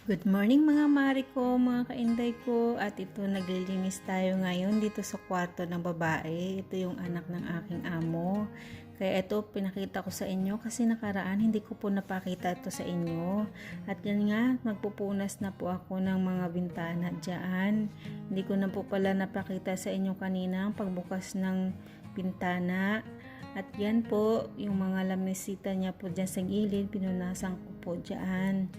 Good morning mga mari ko, mga kainday ko. At ito, naglilinis tayo ngayon dito sa kwarto ng babae. Ito yung anak ng aking amo. Kaya ito, pinakita ko sa inyo kasi nakaraan hindi ko po napakita ito sa inyo. At yan nga, magpupunas na po ako ng mga bintana dyan. Hindi ko na po pala napakita sa inyo kanina ang pagbukas ng bintana. At yan po, yung mga lamisita niya po dyan sa gilid, pinunasan ko po dyan.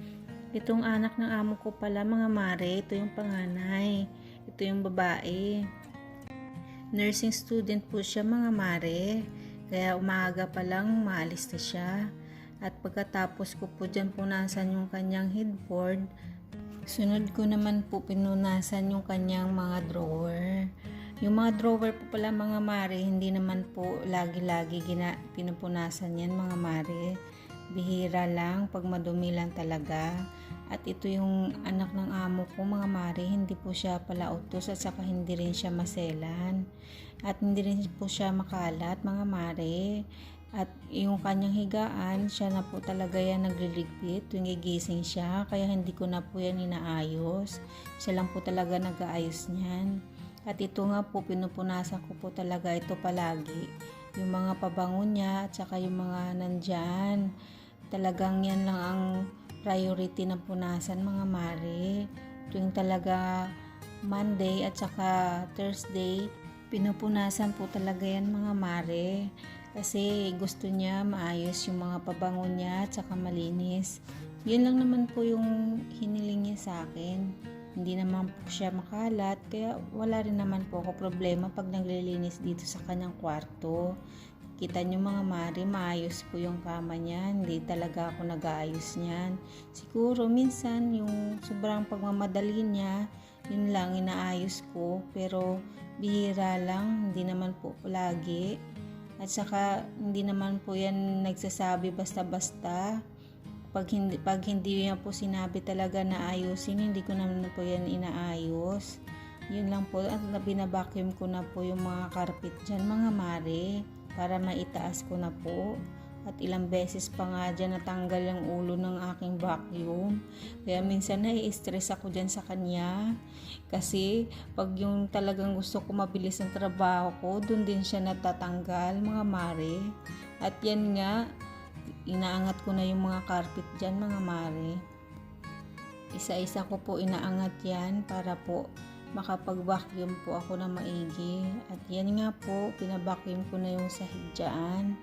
Itong anak ng amo ko pala mga mare, ito yung panganay, ito yung babae. Nursing student po siya mga mare, kaya umaga pa lang maalis na siya. At pagkatapos ko po dyan punasan yung kanyang headboard, sunod ko naman po pinunasan yung kanyang mga drawer. Yung mga drawer po pala mga mare, hindi naman po lagi-lagi pinupunasan yan mga mare. Bihira lang, pag madumi lang talaga. At ito yung anak ng amo ko mga mare, hindi po siya pala utos at saka hindi rin siya maselan. At hindi rin po siya makalat mga mare. At yung kanyang higaan, siya na po talaga yan nagliligpit tuwing gigising siya. Kaya hindi ko na po yan inaayos. Siya lang po talaga nag-aayos niyan. At ito nga po, pinupunasan ko po talaga ito palagi. Yung mga pabango niya at saka yung mga nandyan. Talagang yan lang ang priority ng punasan mga mare. Tuwing talaga Monday at saka Thursday, pinupunasan po talaga yan mga mare. Kasi gusto niya maayos yung mga pabango niya at saka malinis. Yun lang naman po yung hiniling niya sa akin. Hindi naman po siya makalat, kaya wala rin naman po ako problema pag naglilinis dito sa kanyang kwarto. Kita nyo mga mare, maayos po yung kama niya. Hindi talaga ako nag-aayos niyan. Siguro minsan yung sobrang pagmamadali niya, yun lang inaayos ko. Pero bihira lang, hindi naman po lagi. At saka hindi naman po yan nagsasabi basta-basta. Pag hindi niya po sinabi talaga na ayusin, hindi ko naman po yan inaayos. Yun lang po, at binabacuum ko na po yung mga carpet dyan mga mare. Para maitaas ko na po. At ilang beses pa nga dyan natanggal yung ulo ng aking vacuum. Kaya minsan nai-stress ako dyan sa kanya. Kasi pag yung talagang gusto ko mabilis ang trabaho ko, dun din siya natatanggal mga mare. At yan nga, inaangat ko na yung mga carpet dyan mga mare. Isa-isa ko po inaangat yan para po makapag-vacuum po ako na maigi. At yan nga po, pinabacuum ko na yung sahig dyan.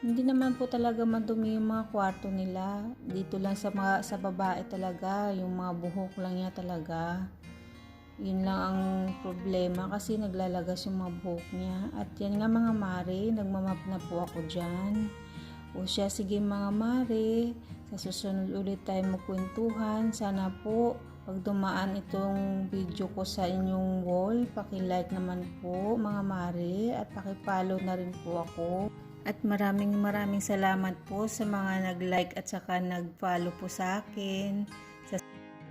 Hindi naman po talaga madumi yung mga kwarto nila. Dito lang sa babae talaga, yung mga buhok lang niya talaga. Yun lang ang problema kasi naglalagas yung mga buhok niya. At yan nga mga mare, nagmamap na po ako dyan. O siya, sige mga mare, sa susunod ulit tayo magkwentuhan. Sana po pag dumaan itong video ko sa inyong wall, paki-like naman po mga mare at paki-follow na rin po ako. At maraming salamat po sa mga nag-like at saka nag-follow po sa akin.